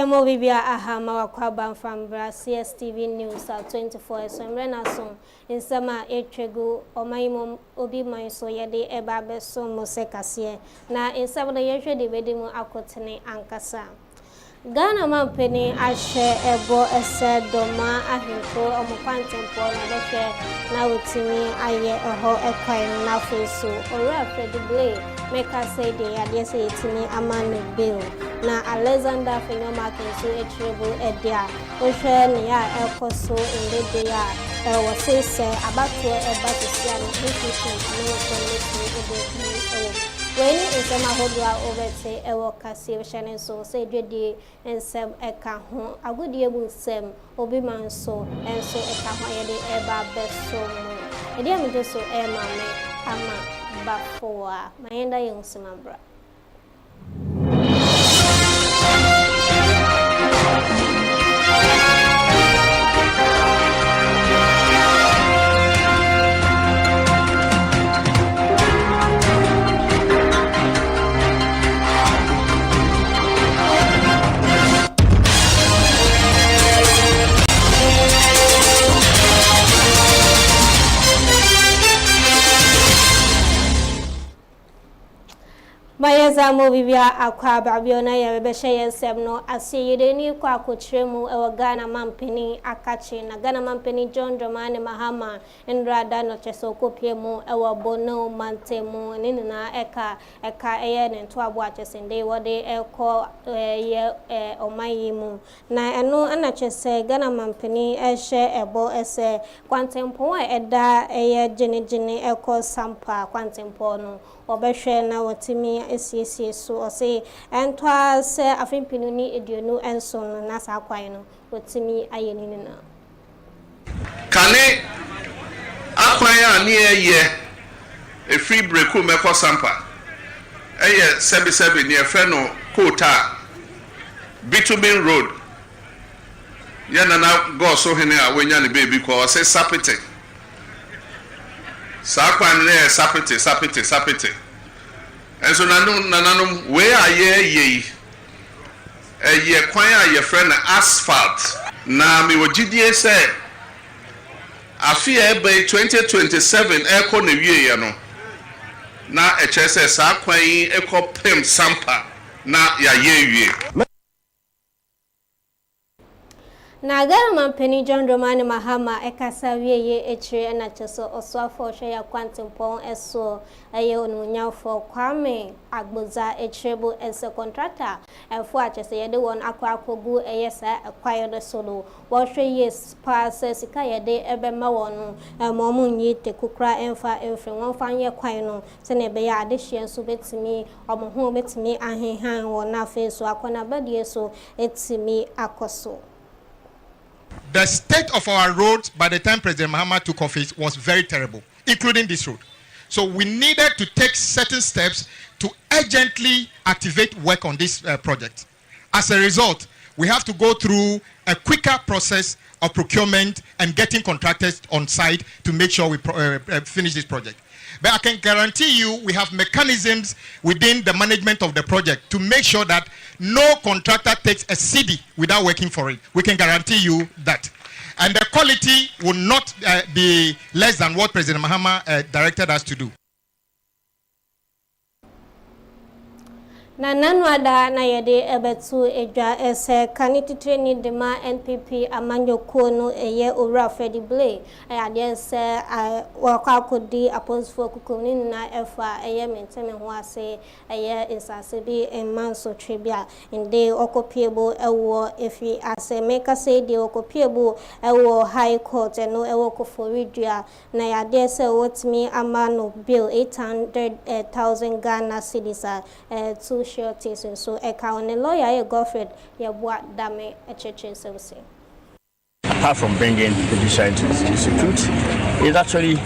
Yamo Bibia Ahama Wakwaban from Cstv News 24 so mrena so in sama etwegu omaimo obi man so yede eba beso mosekase na in sama de yehwe de bedimu akotene ankasa Ghana mampeni ahye ebo ese doma ahento omokwantempo na behwe na wotimi aye eho ekwan na fesu ora credible meka say de ade say etimi amane bill na Alexander Fenyoma kenso etrebo edia ohwe ne ya ekoso ndede ya wose se abato eba tsia no institution no so when is a hodwa overtay ewo kase shane so say dwede ensem eka ho agudie bu nsem obi man so enso eka ho yede eba beso mo ede am so e ma me ama bafoa mayenda yensimabra Mayeza mo bibia akwa babiona ya bebeshe yensem no asiyede ni kwa kotremu ewo Ghana mampeni akachi na Ghana mampeni John Dramani Mahama nrada no cheso kopie mu ewo bono mantemu ninina eka eye ne to abo achesende wode eko ye omayi mu na eno anachese Ghana mampeni ehye ebo ese kwantempo eda eye jenejene eko sampa kwantempo no obehwe na wotimi esiesie so o say entwa se afimpinu ni eduonu enso no na sa kwan no wotimi ayeni na kane akwan a ne eye e free break o meko sampa eye sebi ne efe no kota bitumen road yana na go so hene a wenya ne baby ko say sapete sa kwan ne sapete enso nananum we aye kwan aye friend asphalt na me wogidie say afia ebe 2027 eko na wiye no na echese sa kwan eko pem sampa na ya ye wie na Ghana mampeni John Dramani Mahama ekasa wieye echire na cheso oswafo hwe ya kwantempo eso eye onunyafo kwame agboza echirebo ense contractor efo achese yede won akwakogu eye sa akwayo de solo wo hwe yes pass sika yede ebema wonu momunyi tekukra emfa emfre won fanye kwan no se na ebe ya adehie nso betimi omoho betimi ahenhan wona feso akona badie so etimi akoso. The state of our roads by the time President Mahama took office was very terrible, including this road. So we needed to take certain steps to urgently activate work on this project. As a result, we have to go through a quicker process of procurement and getting contractors on site to make sure we finish this project. But I can guarantee you we have mechanisms within the management of the project to make sure that no contractor takes a cedi without working for it. We can guarantee you that. And the quality will not be less than what President Mahama directed us to do. Na nanwada na yede ebetu eja ese kanititre ni dema NPP amanyo kono eye ora Freddy Blay ade se wakwa kodi apostle kukuni na efa eye menteme ho ase eye insase bi enmanso twebia inde okopiebo ewo efi ase meka say de okopiebo ewo high court no ewo koforidua na yade se wotimi amano bill 800,000 Ghana cedis to shorties and so on a lawyer Godfred Yabwa Dame a church in South. Apart from bringing the judiciary into institute, it's actually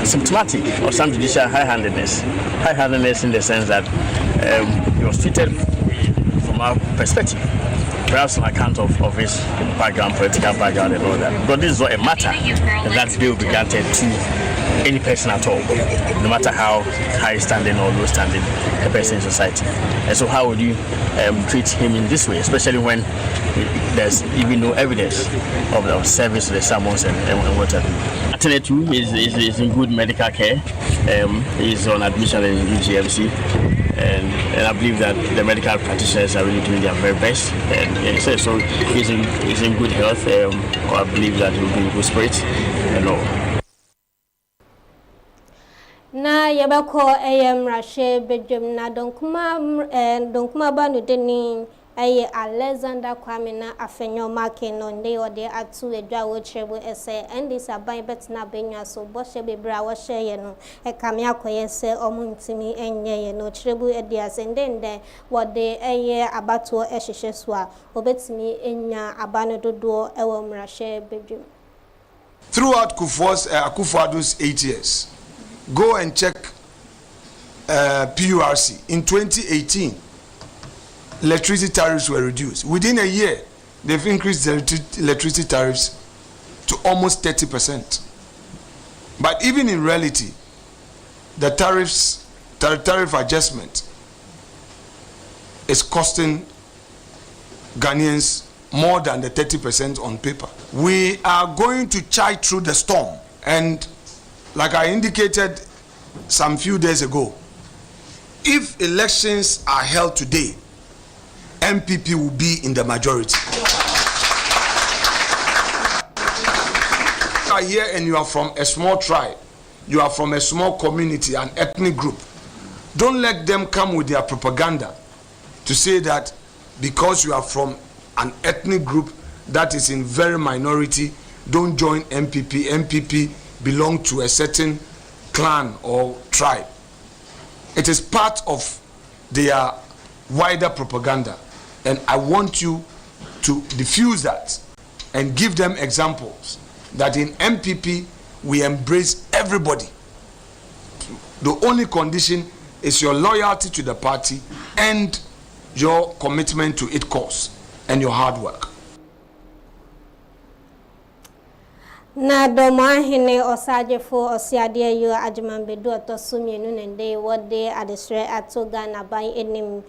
symptomatic of some judicial high-handedness. High-handedness in the sense that it was treated from our perspective, perhaps on account of his background, political background and all that. But this is not a matter that they will be granted to any person at all, no matter how high standing or low standing a person in society. And so how would you treat him in this way, especially when there's even no evidence of service to the summons and what have you? Atene is in good medical care. He's on admission in UGMC, and I believe that the medical practitioners are really doing their very best. And so he's in good health. I believe that he will be in good spirits and all. Na yabako rashe bedwem na donkuma ba no deni Alexander Kwame na afenyo make no nde ode atu edwa wo chebo ese ndi saban betina benwa so bo hye bebra wo hye ye no kame akoye se omuntimi enye ye no chrebu edi asendende wode abato ehhehye so a obetimi enya abano dodo ewo mrahye bedwem. Throughout Akufo-Addo's 8 years, go and check PURC. In 2018, electricity tariffs were reduced. Within a year, they've increased the electricity tariffs to almost 30%. But even in reality, the tariff adjustment is costing Ghanaians more than the 30% on paper. We are going to chide through the storm, and like I indicated some few days ago, if elections are held today, MPP will be in the majority. You are here and you are from a small tribe, you are from a small community, an ethnic group. Don't let them come with their propaganda to say that because you are from an ethnic group that is in very minority, don't join MPP. MPP belong to a certain clan or tribe. It is part of their wider propaganda, and I want you to diffuse that and give them examples that in MPP we embrace everybody. The only condition is your loyalty to the party and your commitment to its cause and your hard work. Na domahine osajefo osiade yo ajmanbedu otosumienu nende wode adesre atoga na ban enim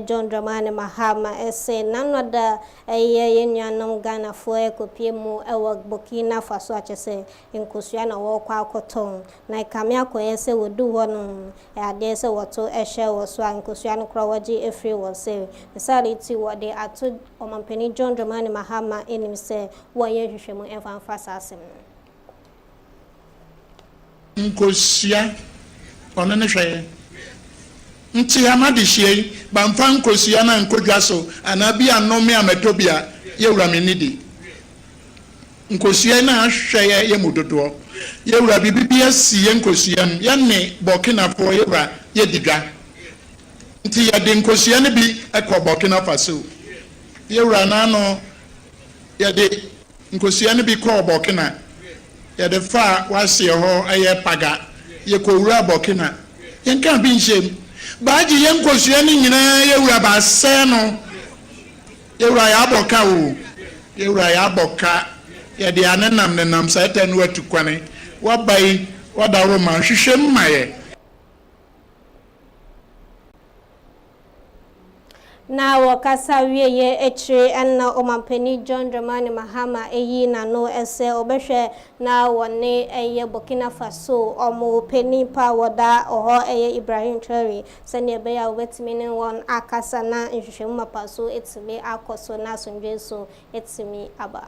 John Dramani Mahama ese nanoda yenyanom Ghana fo ekopie mu ewo Burkina Faso achese nkosua na wo kwa akoton na ikame akoyense wodu hono ade se woto ehye wo so nkosua no kro waji efri wo se misali ti wode ato omampeni John Dramani Mahama enim se wo ye hwehwemu emfa asem nkosia ono ne hwe nti amadihye bamfa nkosia na nkodwa so anabi anome ametobia yewura menidi nkosia na hwe ye mudodo yewura bibibia sie nkosia ya ne Burkina Faso yewura yedidwa nti ya de nkosia ne bi ekọ Burkina Faso yewura na no ya de nkosia ne bi kọ Burkina ya de fa wase ho aye paga ye ko wura Burkina yen kan bi nsem baaji yen kosua ni nyina ye wura ba se no ye wura ya boka o ye wura ya boka ye de anenam nenam sa eten watu kwane wabai wadaro ma hwehwem maye na wakasa wiye etre enna omampeni John Dramani Mahama eyi na no ese obehwe na wone eye Burkina Faso omo peni pa woda oho eye Ibrahim Traore sene be ya wetimi ne won akasa na nhwehwemu mapaso etimi akoso na sonje so etimi aba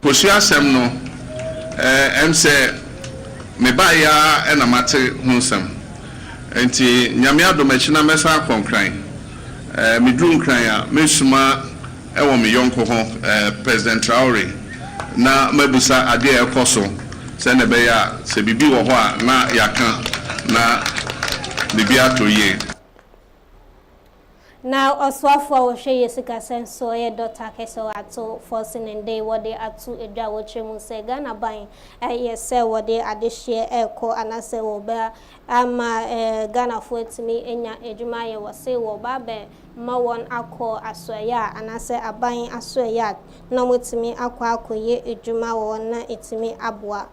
posua sem no emse me ba ya ena mate hunsem enti nyame adomachina mesa konkran medrum kran a mesuma ewo me yonko ho President Traore na mabusa ade ekoso se ne be ya se bibi wo ho a na yaka na bibi atoye now oswafo wo hwe yesika senso ye Dr. Keso ato forcing and day wode atu edwa wo chemu se Ghana ban yese wode adehye eko anase wo ba ama Ghana fo etimi enya edwuma ye wo se wo ba be ma won akọ asoya anase aban asoya na motimi akọ akoye edwuma wo na etimi aboa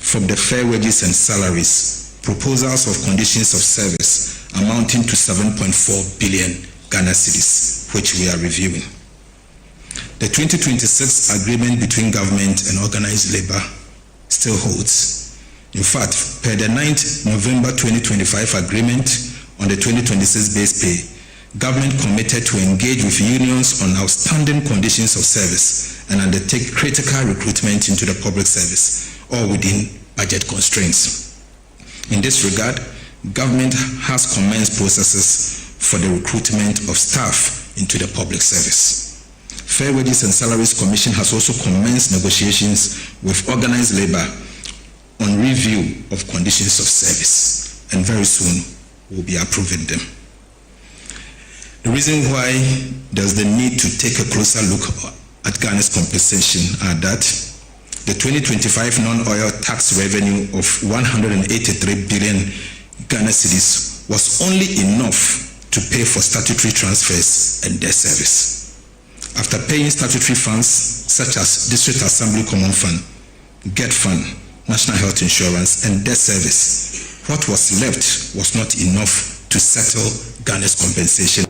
from the fair wages and salaries, proposals of conditions of service amounting to 7.4 billion Ghana cedis, which we are reviewing. The 2026 agreement between government and organized labor still holds. In fact, per the 9th November 2025 agreement on the 2026 base pay, government committed to engage with unions on outstanding conditions of service and undertake critical recruitment into the public service, all within budget constraints. In this regard, government has commenced processes for the recruitment of staff into the public service. Fair Wages and Salaries Commission has also commenced negotiations with organized labor on review of conditions of service, and very soon we'll be approving them. The reason why there's the need to take a closer look at Ghana's compensation are that the 2025 non-oil tax revenue of 183 billion Ghana cedis was only enough to pay for statutory transfers and debt service. After paying statutory funds such as District Assembly Common Fund, GET Fund, National Health Insurance, and debt service, what was left was not enough to settle Ghana's compensation.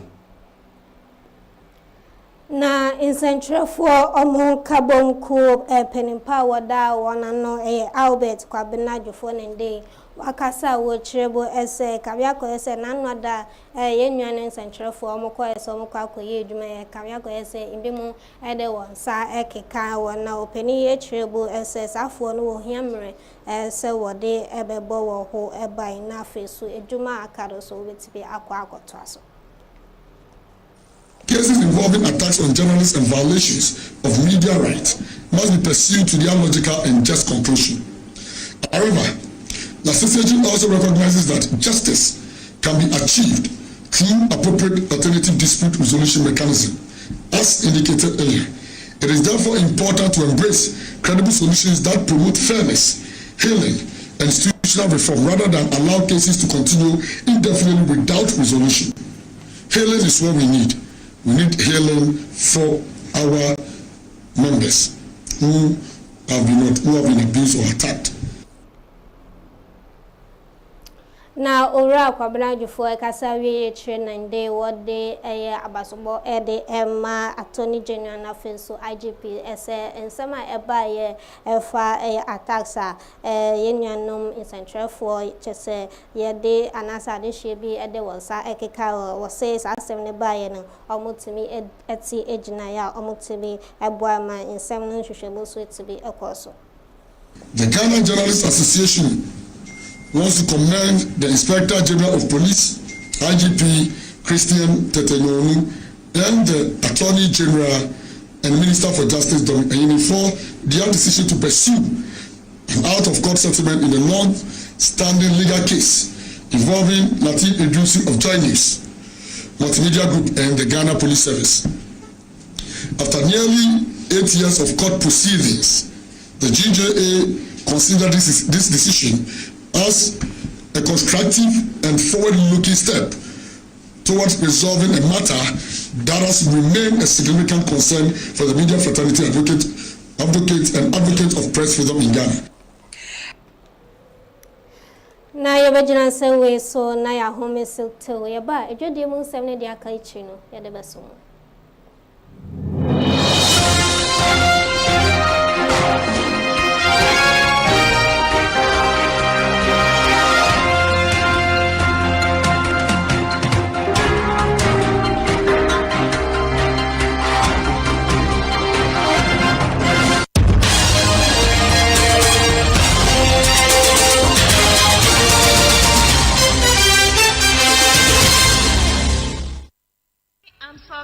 Na incentrefo omo kabonku penimpa wada wanano Albert Kwabena Jofo nende wakasa wo chirebo ese kabiako ese nanwada yenwan incentrefo omo ko ese omo kwa koye edwuma kabiako ese indimu ede wonsa ekeka wona openi ye chirebo ese safo no wo hiamre ese wode ebebo wo ho ebai na fesu edwuma akado so wetibi akwa akoto aso. Cases involving attacks on journalists and violations of media rights must be pursued to their logical and just conclusion. However, the association also recognizes that justice can be achieved through appropriate alternative dispute resolution mechanism, as indicated earlier. It is therefore important to embrace credible solutions that promote fairness, healing, and institutional reform rather than allow cases to continue indefinitely without resolution. Healing is what we need. We need healing for our members who have been abused or attacked. Na ora Kwabena Jofo ekasa wie train day what day abasobo de Emma Attorney General na fenso IGP ese ensema eba ye efa attacks yenwanom incentrefo chese ye de anasa de shebi ede wonsa ekeka wo say asem ne ba ye no omutimi eti ejina ya omutimi eboa ma ensem no hwehwebo so etibi ekoso. The Ghana Journalists Association wants to commend the Inspector General of Police, IGP Christian Tetenyonu, and the Attorney General and Minister for Justice, Dominic Ayini, for their decision to pursue an out-of-court settlement in a long-standing legal case involving Lateef Idrissi of Joy News, Multimedia Group, and the Ghana Police Service. After nearly 8 years of court proceedings, the GJA considered this decision as a constructive and forward-looking step towards resolving a matter that has remained a significant concern for the media fraternity advocate of press freedom in Ghana. Na yebejina senwe so na ya home silto yeba ejodi mu nsem ne dia ka ichi no ya de beso.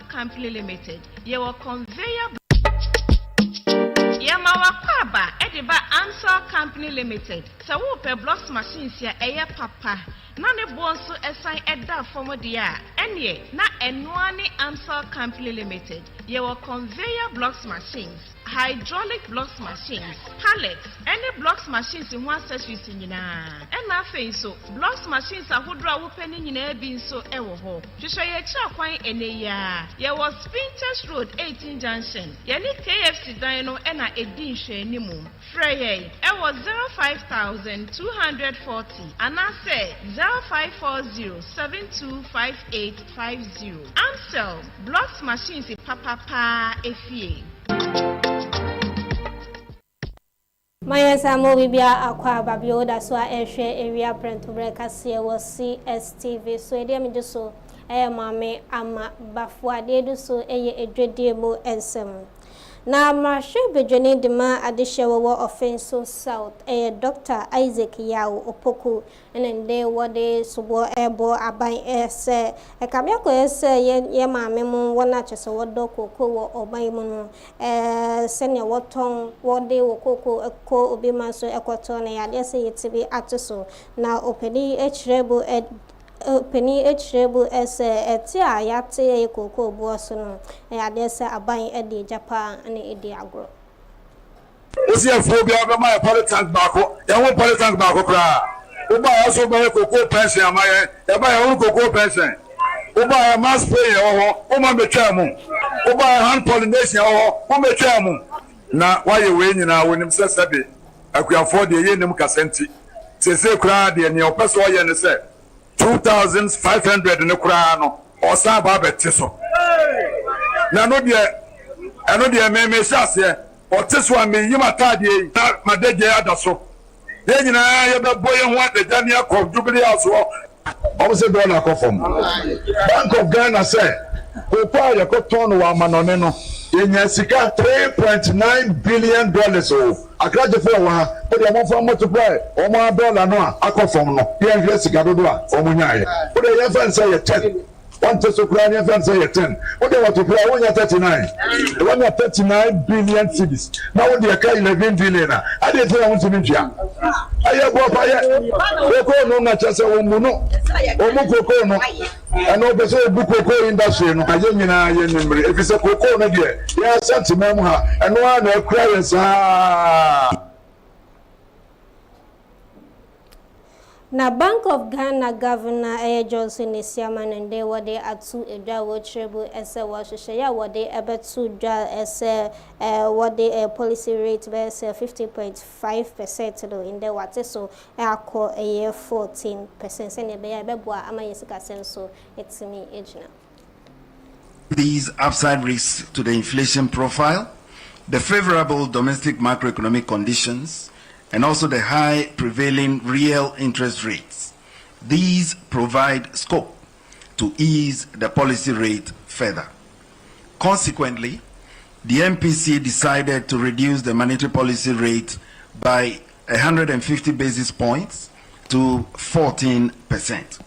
Company Limited. Your conveyor Yamawa Kwaba Ediba Answer Company Limited. So who blocks machines here a papa. None bonso assign edda former dia. Any na enwani Answer Company Limited. Your conveyor blocks machines. hydraulic blocks machines, pallets, any blocks machines in one accessories in Yana. And my face so blocks machines are who draw opening in a bin so ever hope. To show your child quite in a year. There was Sprinters Road 18 Junction. Yannick KFC Dino and a dish anymore. Frey, it was 05240 and I say 0540725850. Amstel blocks machines in Papa Efie. Maya Samo Bibia Aqua Babio, that's why I share area print to break us here was CSTV. So I didn't just so mammy ama bafwa de do so a dreadful and some. Now, Marshal Bejani Dema Adisha war offense so south, Dr. Isaac Yao Opoku, and then they were they subo ebo abai ese, a Kabiako ese, ye mamma, one natchez or doko or my mono, senior what tongue, what they will cocoa, a co obimaso equatone, I dare say it to be at so. Now, opening H rebel at Penny H rebel as a tia yate cocoa boasono, and I dare say a buying Eddie Japan and Eddie agro. Is your phobia of my politics back? You want politics back? Uba also buy a cocoa pension, my buy a own cocoa pension. Uba a mass player or woman be chairman. Uba a hand pollination or woman be chairman. Now, why you winning now when him says that I could afford the yen Casenti. Say, crowd, and your person, and say 2,500 in the crown or some Tiso. Now, no, dear, I know the Meme Sass here, or this one may you matadi, not my dead Adaso. Then I have a boy and what the Daniel called Jubilee as well. I was a dollar from Bank of Ghana said, Opa, you got ton of Manoneno in Yasika $3.9 billion. Oh, I graduate for one, but I'm off from multiply. Oh, my dollar, no, I come from no. Here, Jessica, do what? Oh, my, but I have say 10. One to Ukrainian fans say 10. What they want to play when you're 39. When you're 39 billion cities. Now when they're 11 billion. I didn't say I want to meet you. I have what I have. No, not just a woman. Omo no. I know the same book industry. No, I didn't if it's a cocoa, yeah, sentiment, and one cries. Na Bank of Ghana Governor Johnson is chairman and they were there at 2 Edawo Treble as a Washington, what they about 2 as what the policy rate was 50.5% in the water, so I call a year 14%. Send a bear, Amayasika Senso, it's me age now. These upside risks to the inflation profile, the favorable domestic macroeconomic conditions, and also the high prevailing real interest rates. These provide scope to ease the policy rate further. Consequently, the MPC decided to reduce the monetary policy rate by 150 basis points to 14%.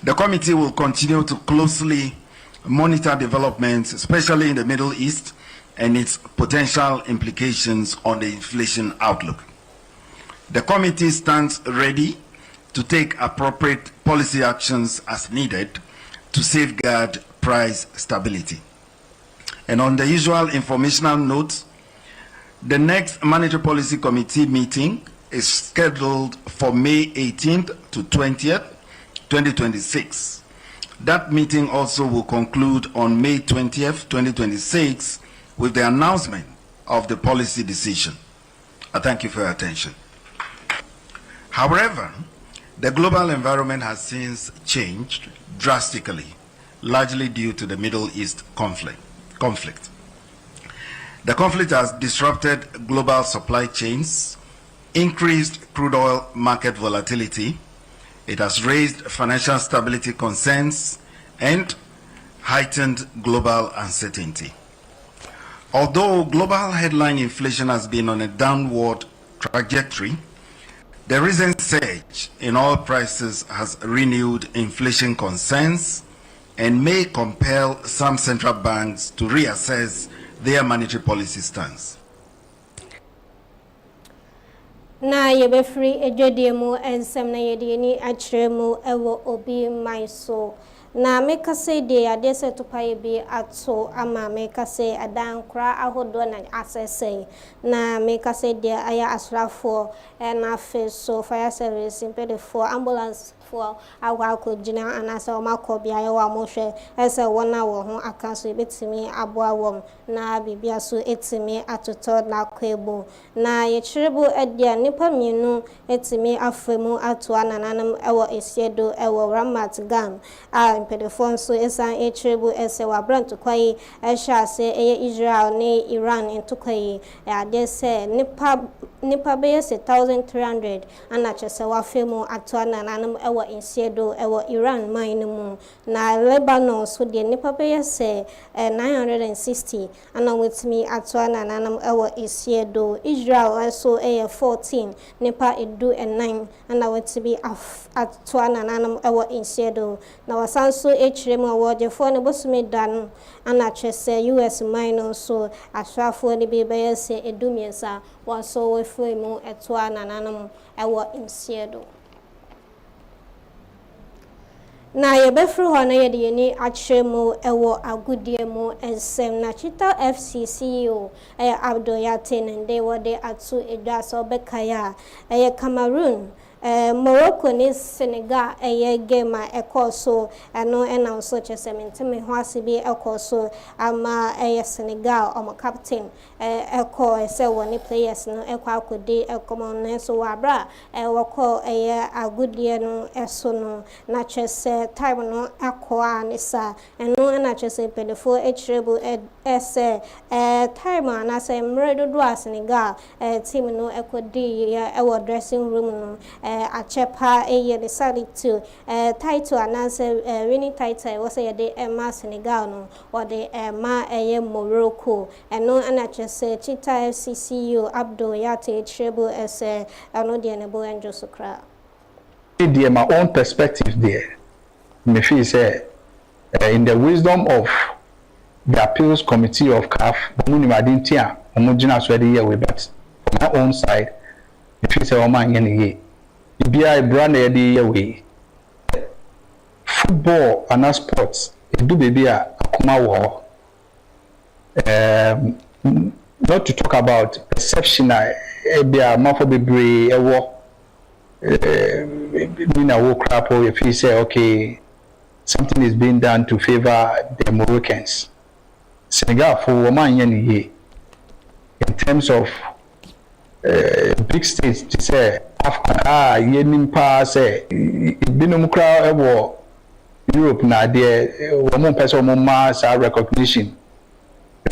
The committee will continue to closely monitor developments, especially in the Middle East, and its potential implications on the inflation outlook. The committee stands ready to take appropriate policy actions as needed to safeguard price stability. And on the usual informational note, the next Monetary Policy Committee meeting is scheduled for May 18th to 20th, 2026. That meeting also will conclude on May 20th, 2026 with the announcement of the policy decision. I thank you for your attention. However, the global environment has since changed drastically, largely due to the Middle East conflict. The conflict has disrupted global supply chains, increased crude oil market volatility, it has raised financial stability concerns, and heightened global uncertainty. Although global headline inflation has been on a downward trajectory, the recent surge in oil prices has renewed inflation concerns and may compel some central banks to reassess their monetary policy stance. Na yebe free ejodie mu ensem na yede ni akyeremu ewo obi man so na meka say de ade se to paye bi ato ama meka say adan kra ahodo na asese na meka say de aya asrafo na fe so fire service impede for ambulance for agwako gina anasa o makobia ye wa mohwe ese wona wo ho akanso ebetimi aboa wom na bibia so etimi atoto na kwebo na ye chirebo edia nipa mienu etimi afemu ato anananam ewo esiedo ewo ramat gam a impedefon so esan echirebo ese wa brand kwai ehya se eye Israel ne Iran entokwai ade se nipa be 1300 ana chese wa femu ato anananam ewo insiedo ewo Iran mine mu na Lebanon so de nipa be se 960 ana wetimi ato anananam ewo insiedo Israel so 14 nipa edu 9 ana wetimi ato anananam ewo insiedo na wasanso echiremu wodefo ne bosumi dan ana chese US mine so asrafo ne be be se edumiensa waso wefemu eto anananam ewo insiedo na yebefru ho na yede yeni achemu ewo agudie mu ensem na chita FCCO Abdul Yatin nde wode atu edwa so bekaya Cameroon Morocco ni Senegal game ekoso eno ena so chesementi me ho asibi ekoso ama Senegal omo captain eko ese woni players no ekwa akodi ekomo so wabra woko agudie no eso no na chese time no akwa nisa eno ena chese pedefo echrebu ese time na se mredo do Senegal team no ekodi ewo dressing room no achepa decided to title announce winning title was the Emma Senegal no or the Emma Morocco and no anachese Chita FCCO Abdul Yate Treble as no the enable and Josukra. My own perspective there, me feel say in the wisdom of the appeals committee of CAF, Munimadintia, Homogena Swedi here but from my own side, me feel say Oman Yenny. Bia brand the away football and sports do baby akoma wo not to talk about exceptional bia mafo bebre ewo mina wo crap or if you say okay something is being done to favor the Moroccans. Senegal for woman in terms of big states to say yenim pa say binum kra ewo Europe na there woman person ma sa recognition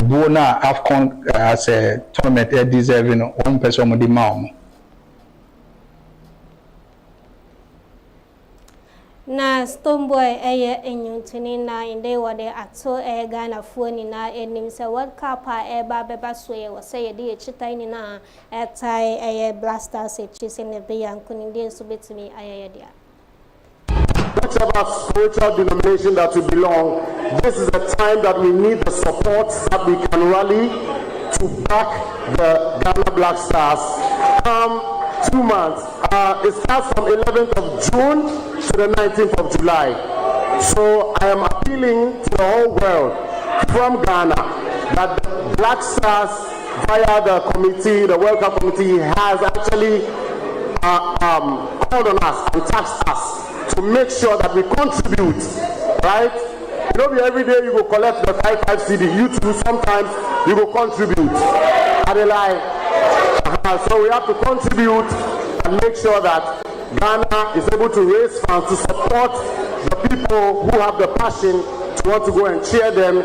bona AFCON as a tournament deserving one person the mom na Stoneboy enyuntini na inde wode ato Ghana foni na enim se World Cup ba beba so ye wo say de chita ni na tai Blasters chise ne be yankuni de so betimi ayeye dia. Whatever spiritual denomination that we belong, this is the time that we need the support that we can rally to back the Ghana Black Stars. 2 months. It starts from 11th of June to the 19th of July. So I am appealing to the whole world from Ghana that the Black Stars, via the committee, the World Cup committee, has actually called on us and tasked us to make sure that we contribute, right? You know, every day you go collect the 55 CD. You too, sometimes you go contribute. So we have to contribute and make sure that Ghana is able to raise funds to support the people who have the passion to want to go and cheer them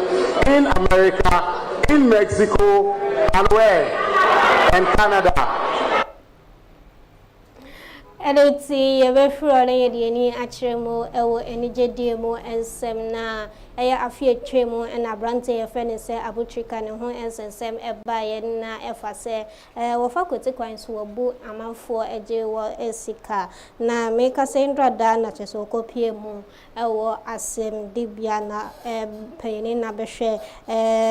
in America, in Mexico, and where? And Canada. Edoti yebefro na yedi ni achiremo ewo enije diemo ensem na ɛyɛ afie twemu ɛna brante yɛ fɛ ne sɛ abutrika ne ho ensensɛm ɛba yɛ na ɛfa sɛ wɔfa kote kwan so wɔbu amanfoɔ ɛgye wɔ esika na meka sɛ ndrada na kyesɛ okopie mu ɛwɔ asɛm dibia na pɛyini na bɛhwɛ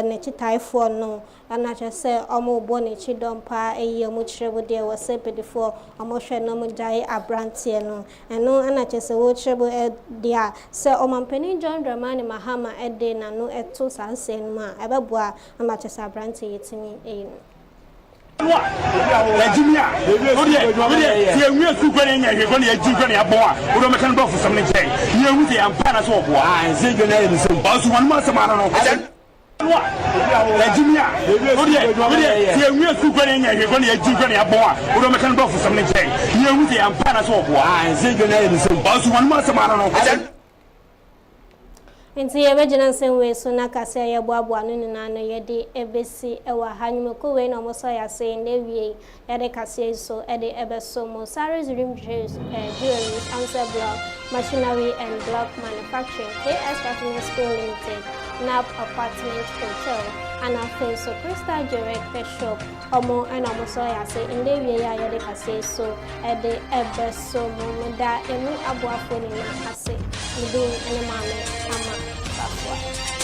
ne chitaifoɔ no ana kyesɛ ɔmo bo ne chidompa ɛyɛ mu kyerɛbo deɛ wɔ sɛ pedifoɔ ɔmo hwɛ no mu gyae abrante no ɛno ana kyesɛ wo kyerɛbo dia sɛ ɔmampani John Dramani Mahama ɛde na no ɛto sanse no ma ɛbɛboa ama kyesɛ abrante yɛtimi ɛyi no Jimia, you are super and you're going to do a boy, who don't make a for something. You with the Ampana so and say your name is one month. Jimia, you are super and you're going to do a boy, who don't make a for something. You with the Ampana so and say your name is one month. Nti yebegyina nsɛmwe so na kase ya boaboa no nyina no yɛde ebesi ɛwɔ hanyumko we na ɔmɔsɔ ya sɛ ndewie yɛde kase so ɛde ɛbɛso mo Saris Dream Jewelry Answer Block Machinery and Block Manufacturing KS Capital School Limited NAP Apartment Hotel and afei so Crystal Direct Shop ɔmo ɛna ɔmɔsɔ ya sɛ ndewie ya yɛde kase so ɛde ɛbɛso mo da emu aboafo ni na ase ndin ɛne maame ama Bye.